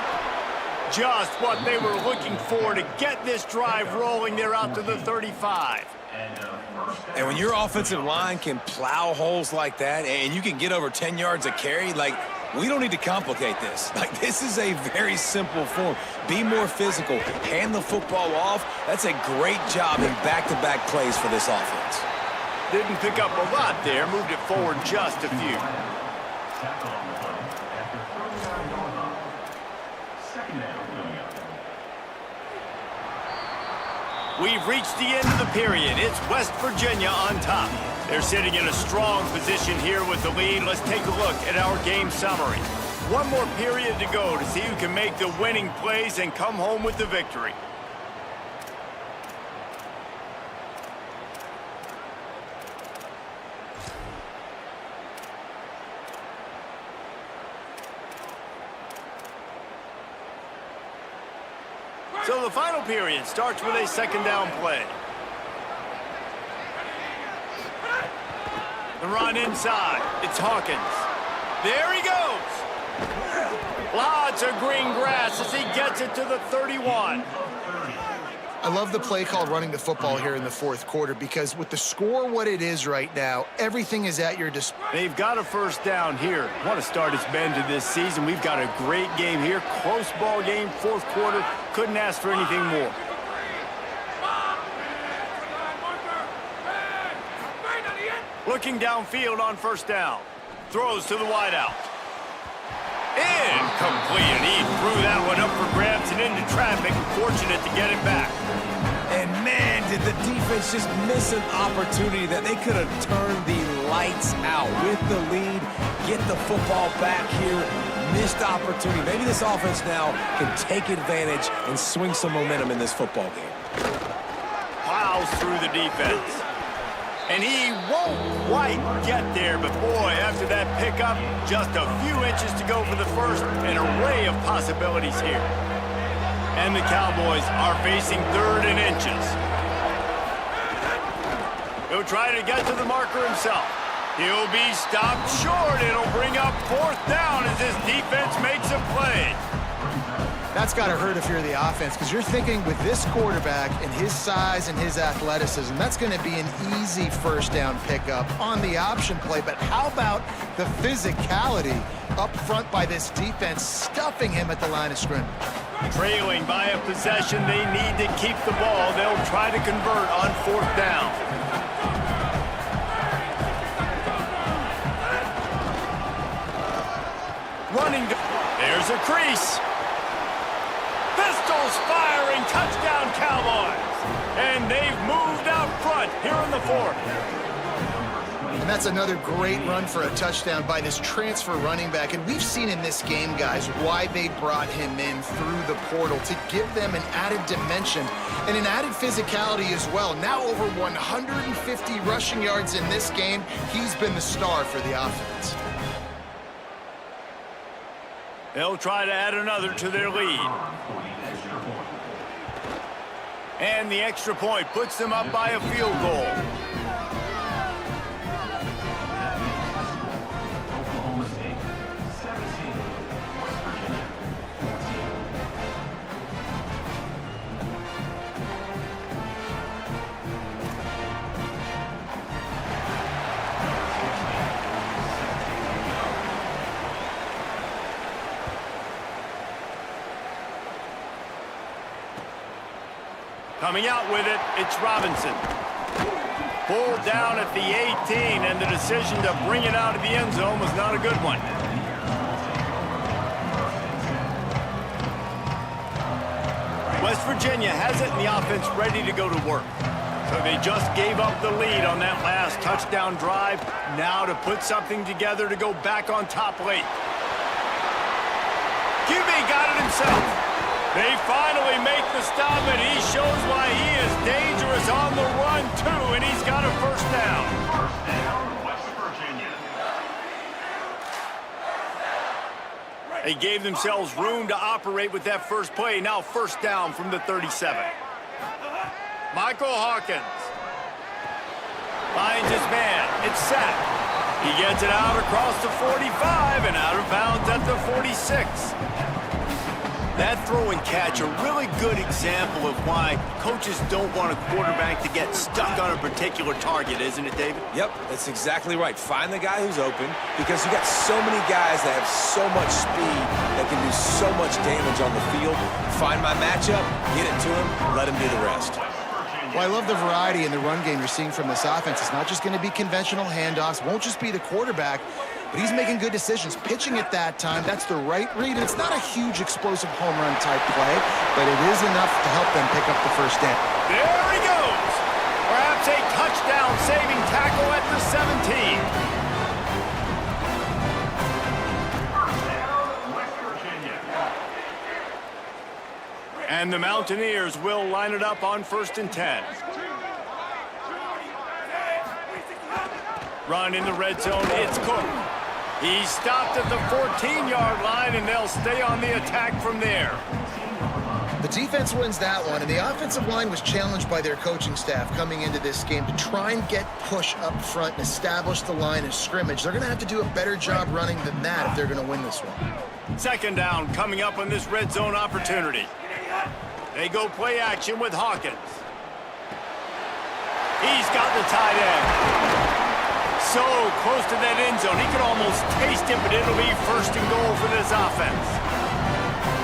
Just what they were looking for to get this drive rolling. They're out to the 35. And when your offensive line can plow holes like that and you can get over 10 yards a carry, like, we don't need to complicate this. Like, this is a very simple form. Be more physical. Hand the football off. That's a great job in back-to-back plays for this offense. Didn't pick up a lot there. Moved it forward just a few. We've reached the end of the period. It's West Virginia on top. They're sitting in a strong position here with the lead. Let's take a look at our game summary. One more period to go to see who can make the winning plays and come home with the victory. So the final period starts with a second down play. The run inside. It's Hawkins. There he goes. Lots of green grass as he gets it to the 31. I love the play called running the football here in the fourth quarter because with the score what it is right now, everything is at your disposal. They've got a first down here. What a start it's been to this season. We've got a great game here. Close ball game, fourth quarter. Couldn't ask for anything more. Looking downfield on first down. Throws to the wideout. Incomplete. He threw that one up for grabs and into traffic. Fortunate to get it back. And man, did the defense just miss an opportunity that they could have turned the lights out with the lead, get the football back here. Missed opportunity. Maybe this offense now can take advantage and swing some momentum in this football game. Plows through the defense. And he won't quite get there, but boy, after that pickup, just a few inches to go for the first, an array of possibilities here. And the Cowboys are facing 3rd and inches. He'll try to get to the marker himself. He'll be stopped short. It'll bring up 4th down as this defense makes a play. That's got to hurt if you're the offense because you're thinking with this quarterback and his size and his athleticism, that's going to be an easy first down pickup on the option play. But how about the physicality up front by this defense, stuffing him at the line of scrimmage? Trailing by a possession, they need to keep the ball. They'll try to convert on 4th down. Running, there's a crease. Pistols firing, touchdown Cowboys. And they've moved out front here in the 4th. And that's another great run for a touchdown by this transfer running back. And we've seen in this game, guys, why they brought him in through the portal to give them an added dimension and an added physicality as well. Now over 150 rushing yards in this game. He's been the star for the offense. They'll try to add another to their lead. And the extra point puts them up by a field goal. Oklahoma State, 17, West Virginia. Coming out with it, it's Robinson. Pulled down at the 18, and the decision to bring it out of the end zone was not a good one. West Virginia has it, and the offense ready to go to work. So they just gave up the lead on that last touchdown drive. Now to put something together to go back on top late. QB got it himself. They finally make the stop, and he shows why he is dangerous on the run, too, and he's got a first down. First down, West Virginia. They gave themselves room to operate with that first play. Now first down from the 37. Michael Hawkins finds his man. It's set. He gets it out across the 45 and out of bounds at the 46. That throw and catch, a really good example of why coaches don't want a quarterback to get stuck on a particular target, isn't it, David? Yep, that's exactly right. Find the guy who's open, because you got so many guys that have so much speed that can do so much damage on the field. Find my matchup, get it to him, let him do the rest. Well, I love the variety in the run game you're seeing from this offense. It's not just going to be conventional handoffs, won't just be the quarterback, but he's making good decisions. Pitching at that time, that's the right read. And it's not a huge explosive home run type play, but it is enough to help them pick up the first down. There he goes. Perhaps a touchdown-saving tackle at the 17. West Virginia. And the Mountaineers will line it up on 1st and 10. Run in the red zone, it's Cook. He's stopped at the 14-yard line, and they'll stay on the attack from there. The defense wins that one, and the offensive line was challenged by their coaching staff coming into this game to try and get push up front and establish the line of scrimmage. They're going to have to do a better job running than that if they're going to win this one. Second down coming up on this red zone opportunity. They go play action with Hawkins. He's got the tight end. So close to that end zone, he could almost taste it, but it'll be 1st and goal for this offense.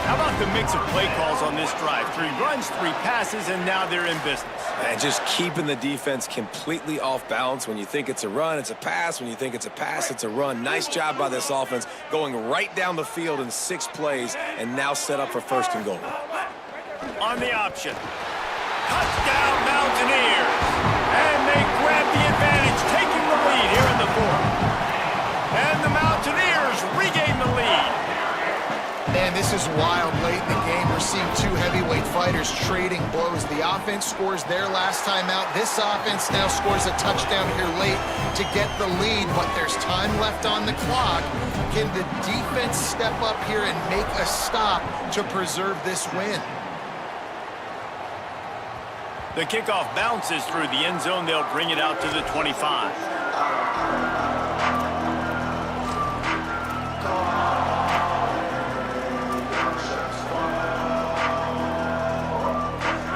How about the mix of play calls on this drive? 3 runs, 3 passes, and now they're in business. And just keeping the defense completely off balance. When you think it's a run, it's a pass. When you think it's a pass, it's a run. Nice job by this offense, going right down the field in 6 plays, and now set up for 1st and goal. On the option. Touchdown Mountaineers! And they grab the advantage, taking the lead here in the 4th. And the Mountaineers regain the lead. Man, this is wild. Late in the game, we're seeing 2 heavyweight fighters trading blows. The offense scores their last time out. This offense now scores a touchdown here late to get the lead, but there's time left on the clock. Can the defense step up here and make a stop to preserve this win? The kickoff bounces through the end zone. They'll bring it out to the 25.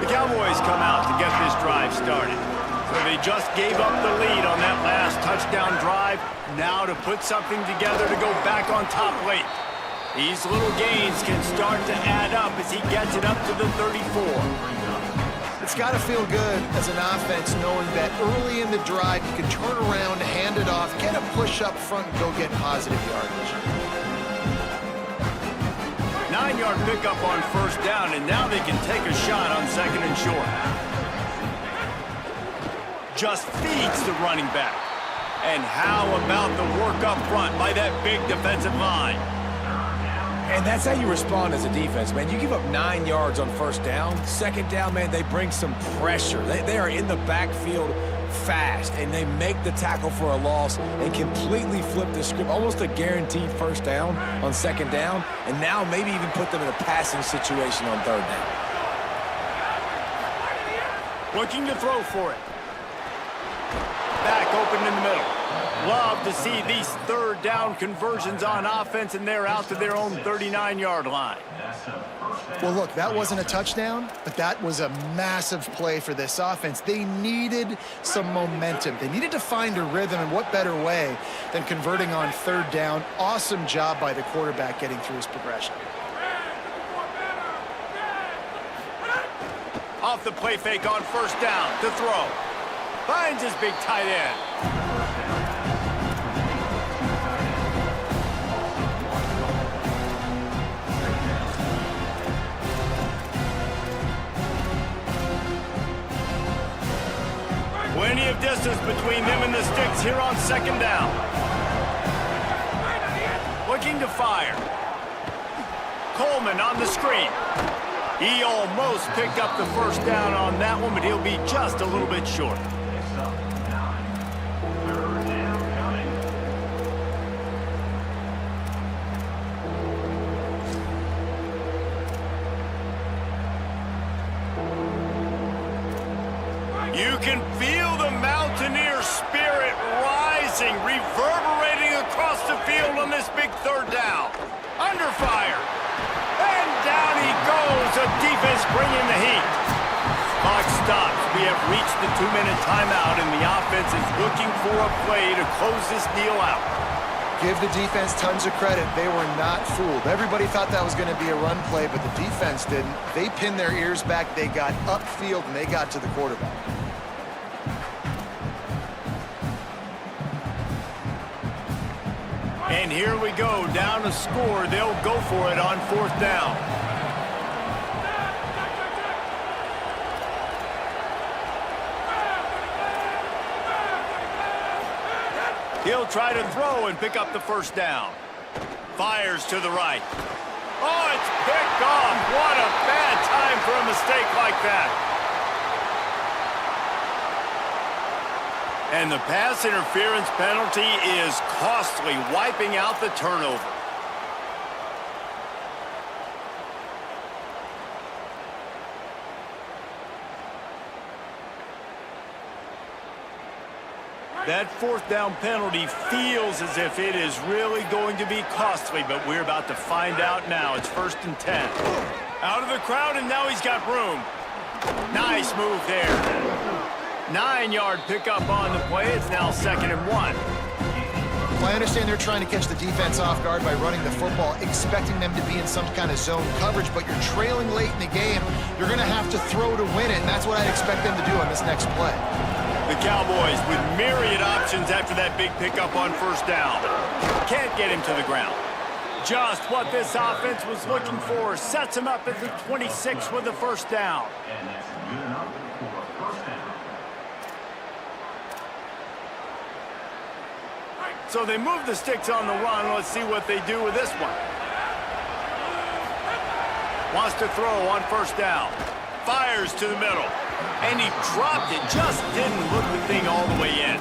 The Cowboys come out to get this drive started. So they just gave up the lead on that last touchdown drive. Now to put something together to go back on top late. These little gains can start to add up as he gets it up to the 34. It's got to feel good as an offense knowing that early in the drive you can turn around, hand it off, get a push up front, and go get positive yardage. 9-yard pickup on 1st down, and now they can take a shot on 2nd and short. Just feeds the running back. And how about the work up front by that big defensive line? And that's how you respond as a defense, man. You give up 9 yards on 1st down. 2nd down, man, they bring some pressure. They are in the backfield fast, and they make the tackle for a loss and completely flip the script. Almost a guaranteed 1st down on 2nd down, and now maybe even put them in a passing situation on 3rd down. Looking to throw for it. Back open in the middle. Love to see these 3rd down conversions on offense, and they're out to their own 39-yard line. Well, look, that wasn't a touchdown, but that was a massive play for this offense. They needed some momentum. They needed to find a rhythm, and what better way than converting on 3rd down. Awesome job by the quarterback getting through his progression. off the play fake on first down to throw. Finds his big tight end. Plenty of distance between them and the sticks here on second down. Looking to fire. Coleman on the screen. He almost picked up the first down on that one, but he'll be just a little bit short. You can feel the Mountaineer spirit rising, reverberating across the field on this big third down. Under fire. And down he goes. A defense bringing the heat. Clock stops. We have reached the 2-minute timeout, and the offense is looking for a play to close this deal out. Give the defense tons of credit. They were not fooled. Everybody thought that was going to be a run play, but the defense didn't. They pinned their ears back. They got upfield, and they got to the quarterback. And here we go, down to score. They'll go for it on fourth down. He'll try to throw and pick up the first down. Fires to the right. Oh, it's picked off. What a bad time for a mistake like that. And the pass interference penalty is costly, wiping out the turnover. That fourth down penalty feels as if it is really going to be costly, but we're about to find out now. It's 1st and 10. Out of the crowd, and now he's got room. Nice move there. 9-yard pickup on the play. It's now 2nd and 1. Well, I understand they're trying to catch the defense off guard by running the football, expecting them to be in some kind of zone coverage, but you're trailing late in the game. You're going to have to throw to win it, and that's what I'd expect them to do on this next play. The Cowboys with myriad options after that big pickup on first down. Can't get him to the ground. Just what this offense was looking for. Sets him up at the 26 with the first down. And that's good enough for first down. So they move the sticks on the run. Let's see what they do with this one. Wants to throw on first down. Fires to the middle. And he dropped it. Just didn't look the thing all the way in.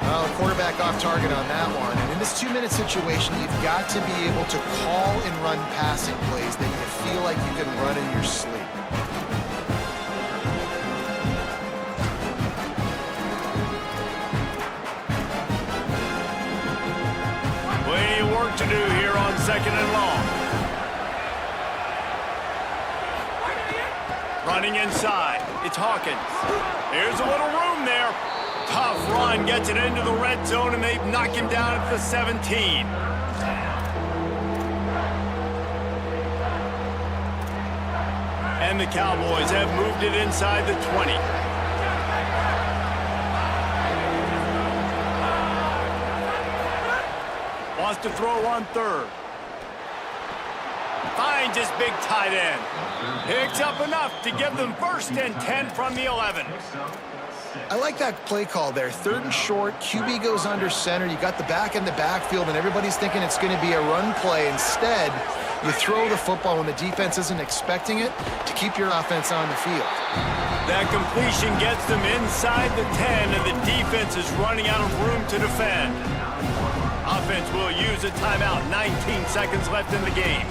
Well, quarterback off target on that one. And in this 2-minute situation, you've got to be able to call and run passing plays that you feel like you can run in your sleep. Plenty of work to do here on 2nd and long. Running inside. It's Hawkins. Here's a little room there. Tough run. Gets it into the red zone, and they've knocked him down at the 17. And the Cowboys have moved it inside the 20. Wants to throw on third. Finds his big tight end. Picks up enough to give them 1st and 10 from the 11. I like that play call there. 3rd and short, QB goes under center. You got the back in the backfield, and everybody's thinking it's going to be a run play. Instead, you throw the football when the defense isn't expecting it to keep your offense on the field. That completion gets them inside the 10, and the defense is running out of room to defend. Offense will use a timeout. 19 seconds left in the game.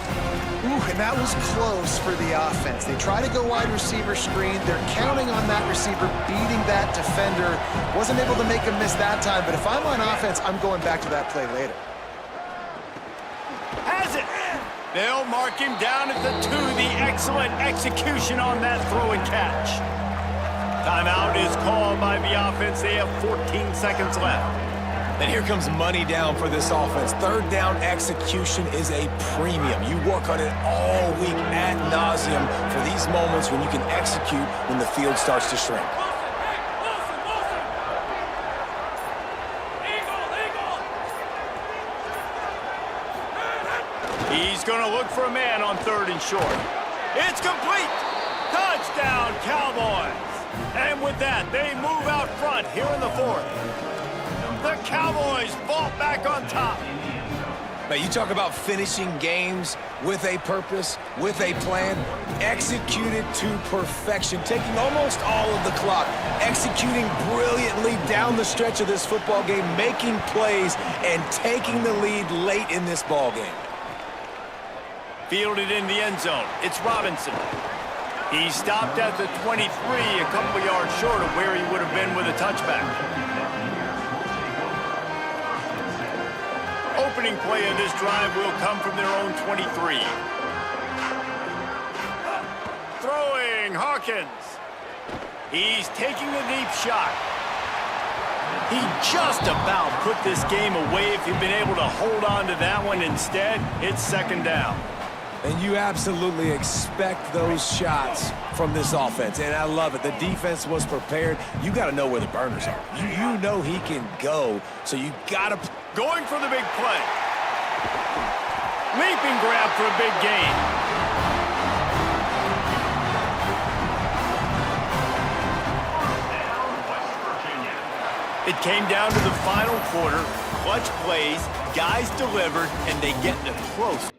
Ooh, and that was close for the offense. They try to go wide receiver screen. They're counting on that receiver beating that defender. Wasn't able to make him miss that time, but if I'm on offense, I'm going back to that play later. Has it. They'll mark him down at the 2. The excellent execution on that throw and catch. Timeout is called by the offense. They have 14 seconds left. Then here comes money down for this offense. Third down execution is a premium. You work on it all week ad nauseum for these moments when you can execute when the field starts to shrink. He's going to look for a man on 3rd and short. It's complete. Touchdown, Cowboys. And with that, they move out front here in the 4th. The Cowboys vault back on top. Now, you talk about finishing games with a purpose, with a plan, executed to perfection, taking almost all of the clock, executing brilliantly down the stretch of this football game, making plays, and taking the lead late in this ball game. Fielded in the end zone. It's Robinson. He stopped at the 23, a couple yards short of where he would have been with a touchback. Opening play of this drive will come from their own 23. Throwing, Hawkins. He's taking a deep shot. He just about put this game away if he'd been able to hold on to that one. Instead, it's 2nd down. And you absolutely expect those shots from this offense, and I love it. The defense was prepared. You got to know where the burners are. You know he can go, so you got to... Going for the big play. Leaping grab for a big gain. It came down to the final quarter. Clutch plays, guys delivered, and they get it close.